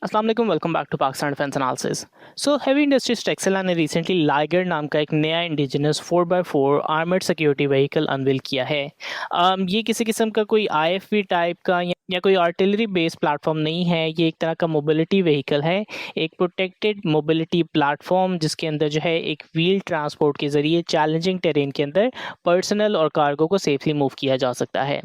अस्सलाम वालेकुम, welcome back to Pakistan defence analysis. So Heavy Industries Taxila ने रिसेंटली लाइगर नाम का एक नया indigenous 4x4 armoured security vehicle unveil किया है। ये किसी किस्म का कोई आईएफवी टाइप का या कोई आर्टिलरी बेस्ड प्लेटफॉर्म नहीं है। ये एक तरह का मोबिलिटी व्हीकल है, एक प्रोटेक्टेड मोबिलिटी प्लेटफॉर्म जिसके अंदर जो है एक व्हील ट्रांसपोर्ट के ज़रिए चैलेंजिंग टेरेन के अंदर पर्सनल और कार्गो को सेफली मूव किया जा सकता है।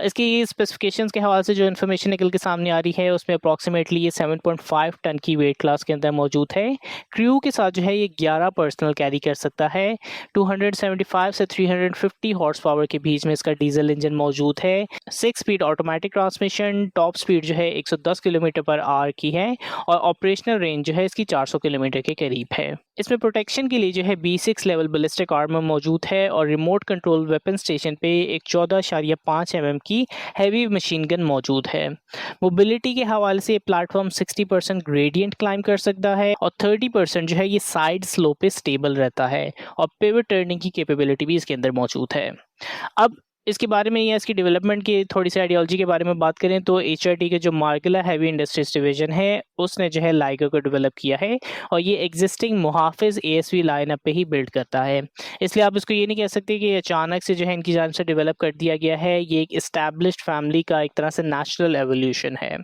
इसकी स्पेसिफिकेशंस के हवाले से जो इन्फॉर्मेशन निकल के सामने आ रही है उसमें अप्रॉक्सीमेटली ये 7.5 टन की वेट क्लास के अंदर मौजूद है। क्रू के साथ जो है ये 11 पर्सनल कैरी कर सकता है। 275 से 350 हॉर्स पावर के बीच में इसका डीजल इंजन मौजूद है। 6 speed automatic transmission, top speed जो है 110 किलोमीटर पर आवर की है और ऑपरेशनल रेंज जो है इसकी 400 किलोमीटर के करीब है। इसमें प्रोटेक्शन के लिए जो है B6 लेवल बैलिस्टिक आर्मर मौजूद है और रिमोट कंट्रोल वेपन स्टेशन पे एक 14.5 mm की हैवी मशीन गन मौजूद है। मोबिलिटी के हवाले से ये प्लेटफॉर्म 60% ग्रेडियंट क्लाइम कर सकता है और 30% जो है ये साइड स्लोप पे स्टेबल रहता है और पिवट टर्निंग की कैपेबिलिटी भी इसके अंदर मौजूद है। अब इसके बारे में या इसकी डेवलपमेंट की थोड़ी सी आइडियोलॉजी के बारे में बात करें तो HRT के जो मार्गिला हैवी इंडस्ट्रीज डिवीजन है उसने जो है लाइगर को डेवलप किया है और ये एग्जिस्टिंग मुहाफिज ASV लाइनअप पे ही बिल्ड करता है। इसलिए आप इसको ये नहीं कह सकते कि अचानक से जो है इनकी जान से डेवलप कर दिया गया है। ये एक इस्टेब्लिश्ड फैमिली का एक तरह से नेचुरल एवोल्यूशन है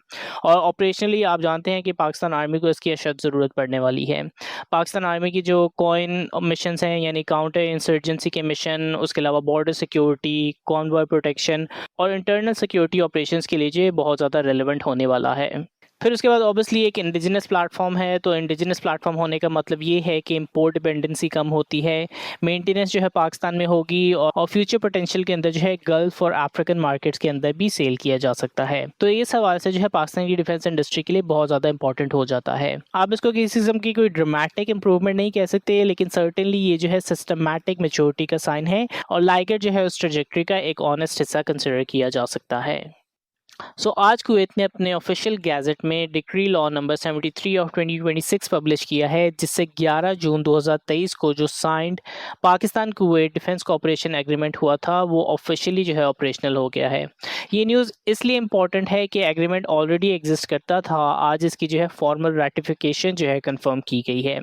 और ऑपरेशनली आप जानते हैं कि पाकिस्तान आर्मी को इसकी अशद ज़रूरत पड़ने वाली है। पाकिस्तान आर्मी की जो कॉइन मिशंस हैं यानी काउंटर इंसर्जेंसी के मिशन, उसके अलावा बॉर्डर सिक्योरिटी, कॉन्वॉय प्रोटेक्शन और इंटरनल सिक्योरिटी ऑपरेशंस के लिए ये बहुत ज़्यादा रेलेवेंट होने वाला है। फिर उसके बाद ऑब्वियसली एक इंडिजिनस प्लेटफॉर्म है, तो इंडिजिनस प्लेटफॉर्म होने का मतलब ये है कि इम्पोर्ट डिपेंडेंसी कम होती है, मेंटेनेंस जो है पाकिस्तान में होगी और फ्यूचर पोटेंशियल के अंदर जो है गल्फ और अफ्रीकन मार्केट्स के अंदर भी सेल किया जा सकता है। तो ये सवाल से जो है पाकिस्तान की डिफेंस इंडस्ट्री के लिए बहुत ज़्यादा इंपॉर्टेंट हो जाता है। आप इसको किसी किस्म की कोई ड्रामेटिक इंप्रूवमेंट नहीं कह सकते, लेकिन सर्टेनली ये जो है सिस्टमैटिक मेच्योरिटी का साइन है और लाइगर जो है उस ट्रेजेक्ट्री का एक ऑनेस्ट हिस्सा कंसिडर किया जा सकता है। आज कुवैत ने अपने ऑफिशियल गैजेट में decree law number 73 of 2026 publish किया है, जिससे 11 जून 2023 को जो signed Pakistan Kuwait defence cooperation agreement हुआ था वो ऑफिशियली जो है ऑपरेशनल हो गया है। ये न्यूज़ इसलिए इम्पॉर्टेंट है कि एग्रीमेंट ऑलरेडी एग्जिस्ट करता था, आज इसकी जो है फॉर्मल रेटिफिकेशन जो है कंफर्म की गई है।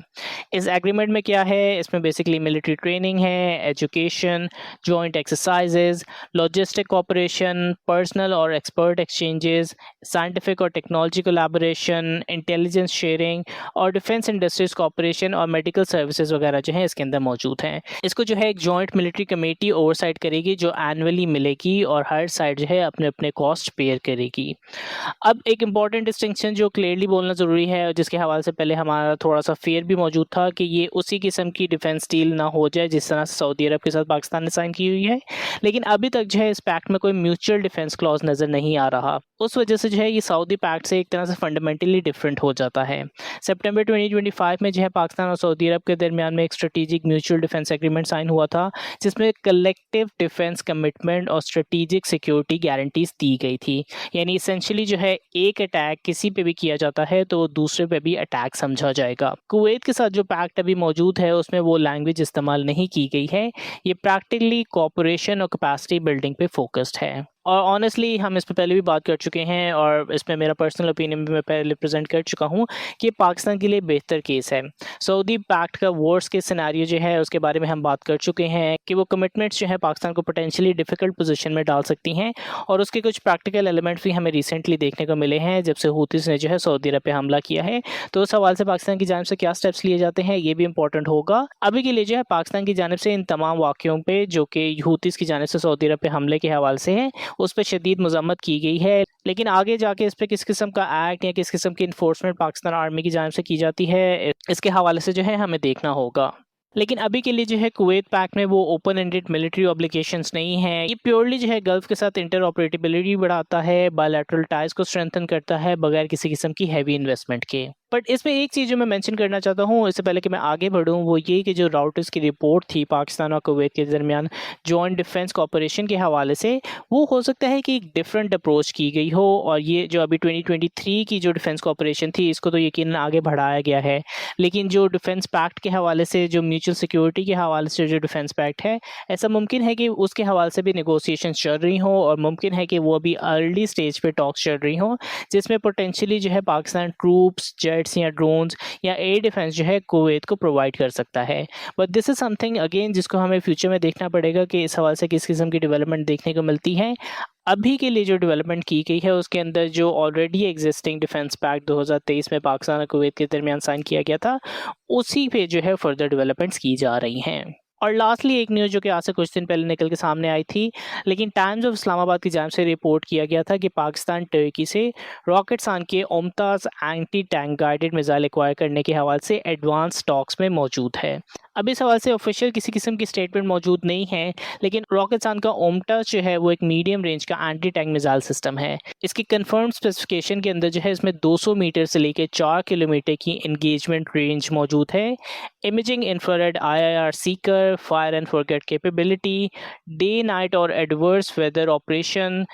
इस एग्रीमेंट में क्या है, इसमें बेसिकली मिलिट्री ट्रेनिंग है, education, joint exercises, logistic cooperation, personal और एक्सपर्ट एक्सचेंजेस, साइंटिफिक और टेक्नोलॉजी कोलैबोरेशन, इंटेलिजेंस शेयरिंग और डिफेंस इंडस्ट्रीज कोऑपरेशन और मेडिकल सर्विसेज वगैरह जो है इसके अंदर मौजूद हैं। इसको जो है एक जॉइंट मिलिट्री कमेटी ओवरसाइट करेगी जो एनुअली मिलेगी और हर साइड जो है अपने अपने कॉस्ट पेयर करेगी। अब एक इम्पॉर्टेंट डिस्टिंक्शन जो क्लियरली बोलना ज़रूरी है और जिसके हवाले से पहले हमारा थोड़ा सा फेयर भी मौजूद था कि ये उसी किस्म की डिफेंस डील ना हो जाए जिस तरह से सऊदी अरब के साथ पाकिस्तान ने साइन की हुई है, लेकिन अभी तक जो है इस पैक्ट में कोई म्यूचुअल डिफेंस क्लॉज नज़र नहीं आ रहा। उस वजह से जो है ये सऊदी पैक्ट से एक तरह से फंडामेंटली डिफरेंट हो जाता है। सितंबर 2025 में जो है पाकिस्तान और सऊदी अरब के दरमियान में एक strategic mutual defence agreement sign हुआ था, जिसमें कलेक्टिव डिफेंस कमिटमेंट और स्ट्रेटेजिक सिक्योरिटी गारंटीज दी गई थी। यानी इसेंशियली जो है एक अटैक किसी पे भी किया जाता है तो दूसरे पे भी अटैक समझा जाएगा। कुवैत के साथ जो पैक्ट अभी मौजूद है उसमें वो लैंग्वेज इस्तेमाल नहीं की गई है। ये प्रैक्टिकली कोऑपरेशन और कैपेसिटी बिल्डिंग पे फोकस्ड है और ऑनेस्टली हम इस पर पहले भी बात कर चुके हैं और इसमें मेरा पर्सनल ओपिनियन भी मैं पहले प्रेजेंट कर चुका हूँ कि पाकिस्तान के लिए बेहतर केस है। सऊदी पैक्ट का वर्स्ट के सिनेरियो जो है उसके बारे में हम बात कर चुके हैं कि वो कमिटमेंट्स जो है पाकिस्तान को पोटेंशियली डिफिकल्ट पोजीशन में डाल सकती हैं और उसके कुछ प्रैक्टिकल एलिमेंट्स भी हमें रिसेंटली देखने को मिले हैं जब से हूतीस ने जो है सऊदी अरब पे हमला किया है। तो उस सवाल से पाकिस्तान की जानिब से क्या स्टेप्स लिए जाते हैं ये भी इंपॉर्टेंट होगा। अभी के लिए जो है पाकिस्तान की जानिब से इन तमाम वाक़ियों पे जो कि हूतीस की जानिब से सऊदी अरब पे हमले के हवाले से है उस पर शदीद मज़म्मत की गई है, लेकिन आगे जाके इस पर किस किस्म का एक्ट या किस किस्म की इन्फोर्समेंट पाकिस्तान आर्मी की जानिब से की जाती है इसके हवाले से जो है हमें देखना होगा। लेकिन अभी के लिए जो है कुवैत पैक्ट में वो ओपन एंडेड मिलिट्री ऑब्लिगेशंस नहीं है। ये प्योरली जो है गल्फ के साथ इंटर ऑपरेटिबिलिटी बढ़ाता है, बायलैटरल टाइज को स्ट्रेंथन करता है बगैर किसी किस्म की हैवी इन्वेस्टमेंट के। बट इसमें एक चीज़ जो मैं मेंशन करना चाहता हूँ इससे पहले कि मैं आगे बढ़ूँ, वो ये कि जो राउटर्स की रिपोर्ट थी पाकिस्तान और कुवैत के दरमियान जॉइंट डिफेंस कॉपरेशन के हवाले से, वो हो सकता है कि एक डिफरेंट अप्रोच की गई हो, और ये जो अभी 2023 की जो डिफेंस कॉपरेशन थी इसको तो यकीनन आगे बढ़ाया गया है, लेकिन जो डिफेंस पैक्ट के हवाले से, जो म्यूचुअल सिक्योरिटी के हवाले से जो डिफेंस पैक्ट है, ऐसा मुमकिन है कि उसके हवाले से भी नेगोशिएशन चल रही हों, और मुमकिन है कि वो अभी अर्ली स्टेज पे टॉक्स चल रही हों, जिसमें पोटेंशियली जो है पाकिस्तान ट्रूप्स, जेट्स या ड्रोन्स या एयर डिफेंस जो है कुवैत को प्रोवाइड कर सकता है। But this is something again जिसको हमें फ्यूचर में देखना पड़ेगा कि इस हवाले से किस किस्म की डेवलपमेंट देखने को मिलती है। अभी के लिए जो डेवलपमेंट की गई है उसके अंदर जो ऑलरेडी एग्जिस्टिंग डिफेंस पैक्ट 2023 में पाकिस्तान और कुवैत के दरमियान साइन किया गया था, उसी पे जो है फर्दर डेवलपमेंट्स की जा रही हैं। और लास्टली एक न्यूज़ जो कि आज से कुछ दिन पहले निकल के सामने आई थी, लेकिन टाइम्स ऑफ इस्लामाबाद की जानिब से रिपोर्ट किया गया था कि पाकिस्तान टर्की से रॉकेटसान के Mumtaz anti tank guided missile acquire करने के हवाले से एडवांस टॉक्स में मौजूद है। अब इस हवाले से ऑफिशियल किसी किस्म की स्टेटमेंट मौजूद नहीं है, लेकिन रॉकेटसान का मुमताज़ जो है वो एक मीडियम रेंज का एंटी टैंक मिसाइल सिस्टम है। इसकी कंफर्म स्पेसिफिकेशन के अंदर जो है इसमें 200 मीटर से लेकर 4 किलोमीटर की इंगेजमेंट रेंज मौजूद है। Imaging infrared IIR seeker, fire and forget capability, day night और adverse weather operation,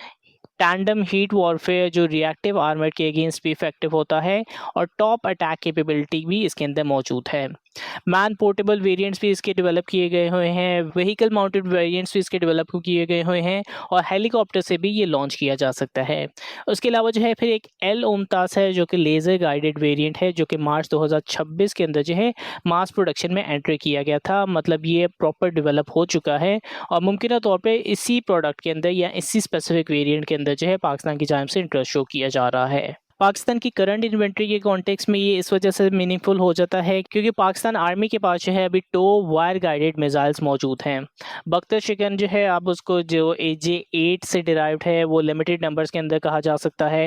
tandem heat warfare जो रिएक्टिव आर्मर के अगेंस्ट भी इफेक्टिव होता है, और टॉप अटैक कैपेबिलिटी भी इसके अंदर मौजूद है। मैन पोर्टेबल वेरिएंट्स भी इसके डेवलप किए गए हुए हैं, व्हीकल माउंटेड वेरिएंट्स भी इसके डेवलप किए गए हुए हैं, और हेलीकॉप्टर से भी ये लॉन्च किया जा सकता है। उसके अलावा जो है फिर एक एल मुमताज़ है जो कि लेज़र गाइडेड वेरिएंट है, जो कि मार्च 2026 के अंदर जो है मास प्रोडक्शन में एंटर किया गया था। मतलब ये प्रॉपर डेवलप हो चुका है, और मुमकिन तौर पे इसी प्रोडक्ट के अंदर या इसी स्पेसिफिक वेरिएंट के अंदर जो है पाकिस्तान की जानिब से इंटरेस्ट शो किया जा रहा है। पाकिस्तान की करंट इन्वेंट्री के कॉन्टेक्स्ट में ये इस वजह से मीनिंगफुल हो जाता है क्योंकि पाकिस्तान आर्मी के पास जो है अभी टो वायर गाइडेड मिसाइल्स मौजूद हैं। बख्तर शिकन जो है आप उसको जो AJ-8 से डिराइव्ड है वो लिमिटेड नंबर्स के अंदर कहा जा सकता है।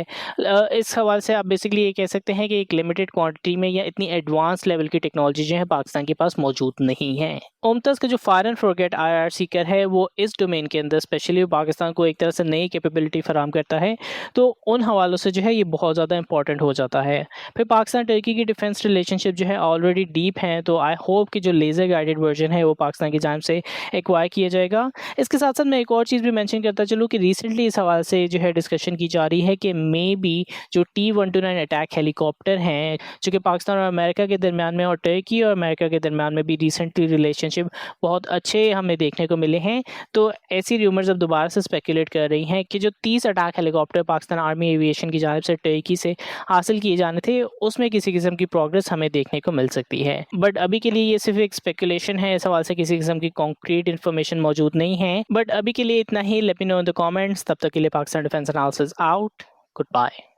इस हवाले से आप बेसिकली ये कह सकते हैं कि एक लिमिटेड क्वांटिटी में या इतनी एडवांस लेवल की टेक्नोलॉजी जो है पाकिस्तान के पास मौजूद नहीं है। मुमताज़ का जो fire and forget IIR Sikar है वो इस डोमेन के अंदर स्पेशली पाकिस्तान को एक तरह से नई कैपेबिलिटी फराहम करता है, तो उन हवालों से जो है ये बहुत ज़्यादा इंपॉर्टेंट हो जाता है। फिर पाकिस्तान टर्की की डिफेंस रिलेशनशिप जो है ऑलरेडी डीप है, तो आई होप कि जो लेज़र गाइडेड वर्जन है वो पाकिस्तान की जानिब से एक्वायर किया जाएगा। इसके साथ साथ मैं एक और चीज़ भी मेंशन करता चलूँ कि रिसेंटली इस हवाले से जो है डिस्कशन की जा रही है कि मे बी जो T-129 अटैक हेलीकॉप्टर हैं जो कि पाकिस्तान और अमेरिका के दरमियान में और टर्की और अमेरिका के दरमियान में भी रिसेंटली रिलेशनशिप बहुत अच्छे हमें देखने को मिले हैं। तो ऐसी र्यूमर्स अब दोबारा से स्पेकुलेट कर रही हैं कि जो 30 attack helicopter Pakistan army aviation की जानिब से टर्की से हासिल किए जाने थे उसमें किसी किस्म की प्रोग्रेस हमें देखने को मिल सकती है। बट अभी के लिए ये सिर्फ एक स्पेकुलेशन है, इस हवाले से किसी किस्म की कॉन्क्रीट इन्फॉर्मेशन मौजूद नहीं है। बट अभी के लिए इतना ही। Let me know in the comments. तब तक के लिए Pakistan defence analysis out. Good bye.